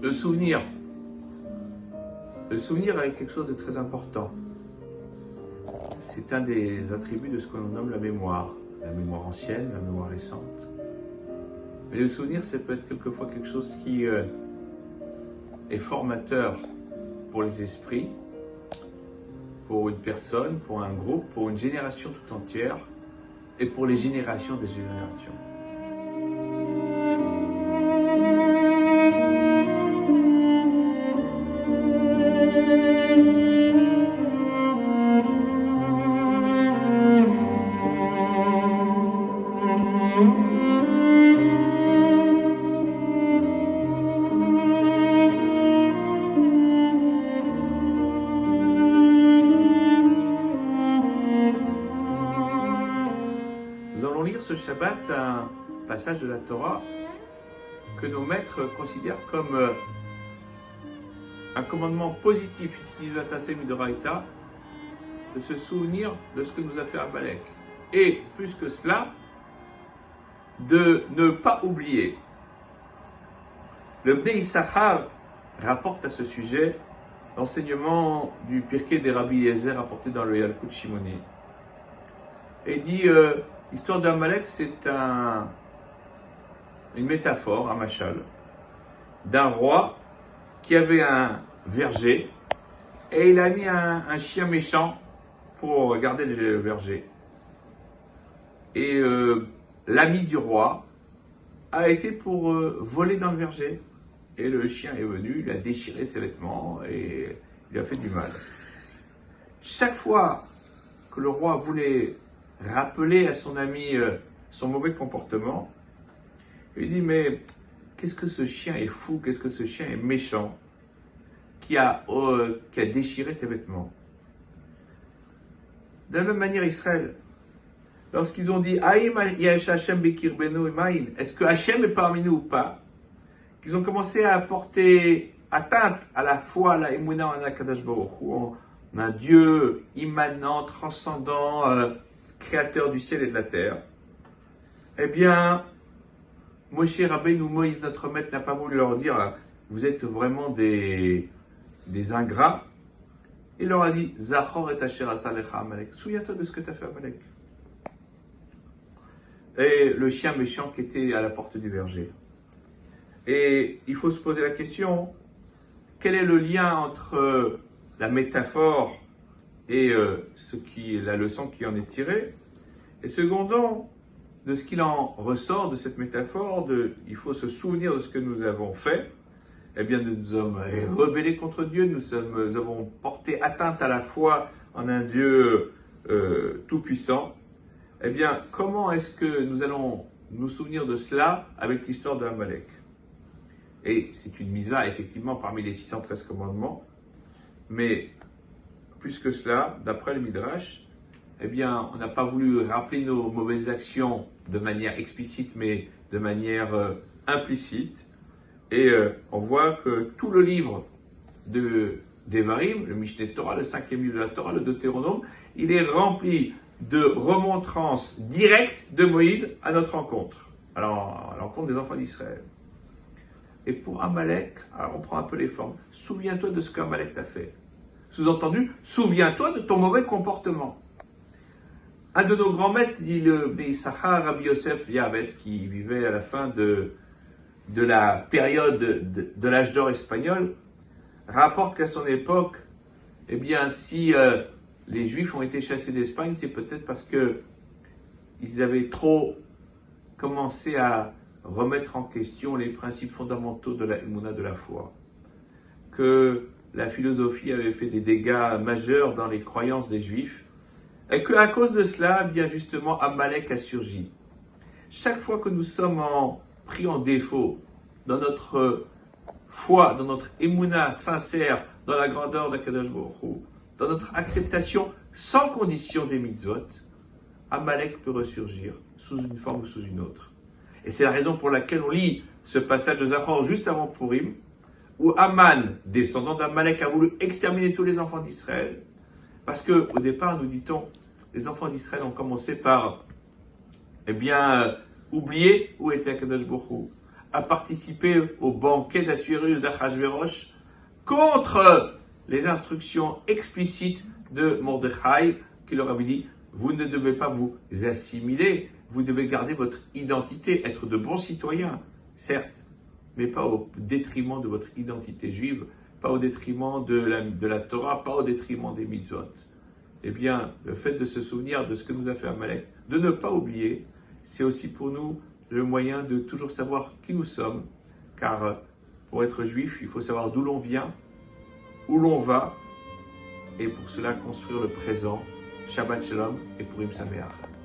Le souvenir. Le souvenir est quelque chose de très important. C'est un des attributs de ce que l'on nomme la mémoire ancienne, la mémoire récente. Mais le souvenir, ça peut être quelquefois quelque chose qui est formateur pour les esprits, pour une personne, pour un groupe, pour une génération tout entière et pour les générations des générations. Nous allons lire ce Shabbat un passage de la Torah que nos maîtres considèrent comme un commandement positif, de se souvenir de ce que nous a fait Amalek. Et plus que cela, de ne pas oublier. Le Bnei Issachar rapporte à ce sujet l'enseignement du Pirkei des Rabbi Eliezer rapporté dans le Yalkut Shimoni. Et dit, l'histoire d'Amalek, c'est une métaphore, un machal, d'un roi qui avait un verger et il a mis un chien méchant pour garder le verger. Et l'ami du roi a été pour voler dans le verger. Et le chien est venu, il a déchiré ses vêtements et il a fait du mal. Chaque fois que le roi voulait rappeler à son ami son mauvais comportement, il lui dit, mais qu'est-ce que ce chien est fou, qu'est-ce que ce chien est méchant, qui a déchiré tes vêtements. De la même manière, Israël, lorsqu'ils ont dit, est-ce que Hachem est parmi nous ou pas, qu'ils ont commencé à porter atteinte à la foi, à la émouna en Akadosh Baruch Hu, en un Dieu immanent, transcendant, créateur du ciel et de la terre. Eh bien, Moshe Rabbeinu, Moïse, notre maître, n'a pas voulu leur dire, vous êtes vraiment des ingrats. Il leur a dit, Zachor et Asher asa lecha Amalek. Souviens-toi de ce que tu as fait Amalek. Et le chien méchant qui était à la porte du verger. Et il faut se poser la question, quel est le lien entre la métaphore et la leçon qui en est tirée? Et secondant, de ce qu'il en ressort de cette métaphore, il faut se souvenir de ce que nous avons fait. Eh bien, nous nous sommes rebellés contre Dieu, nous avons porté atteinte à la foi en un Dieu tout-puissant. Eh bien, comment est-ce que nous allons nous souvenir de cela avec l'histoire de Amalek? Et c'est une mitzvah, effectivement, parmi les 613 commandements. Mais, plus que cela, d'après le Midrash, eh bien, on n'a pas voulu rappeler nos mauvaises actions de manière explicite, mais de manière implicite. Et on voit que tout le livre d'Evarim, le Mishneh Torah, le 5e livre de la Torah, le Deutéronome, il est rempli de remontrances directes de Moïse à notre rencontre, alors à l'encontre des enfants d'Israël. Et pour Amalek, alors on prend un peu les formes. Souviens-toi de ce qu'Amalek t'a fait. Sous-entendu, souviens-toi de ton mauvais comportement. Un de nos grands maîtres, dit le Bnei Issachar, Rabbi Yosef Yavetz, qui vivait à la fin de la période de l'âge d'or espagnol, rapporte qu'à son époque, eh bien, si les Juifs ont été chassés d'Espagne, c'est peut-être parce que ils avaient trop commencé à remettre en question les principes fondamentaux de la émouna, de la foi. Que la philosophie avait fait des dégâts majeurs dans les croyances des Juifs, et qu'à cause de cela, bien justement, Amalek a surgi. Chaque fois que nous sommes pris en défaut dans notre foi, dans notre émouna sincère, dans la grandeur d'Akadosh Baruch Hu, dans notre acceptation sans condition des mitzvot, Amalek peut ressurgir sous une forme ou sous une autre. Et c'est la raison pour laquelle on lit ce passage de Zachor juste avant Purim, où Aman, descendant d'Amalek, a voulu exterminer tous les enfants d'Israël, parce qu'au départ, nous dit-on, les enfants d'Israël ont commencé par, oublier où était Akadosh Baruch Hu, à participer au banquet d'Assuérus d'Achashverosh contre les instructions explicites de Mordechai qui leur avait dit « Vous ne devez pas vous assimiler, vous devez garder votre identité, être de bons citoyens, certes, mais pas au détriment de votre identité juive, pas au détriment de la Torah, pas au détriment des mitzvot. » Eh bien, le fait de se souvenir de ce que nous a fait Amalek, de ne pas oublier, c'est aussi pour nous le moyen de toujours savoir qui nous sommes, car pour être juif, il faut savoir d'où l'on vient, où l'on va, et pour cela construire le présent. Shabbat Shalom et Purim Sameach.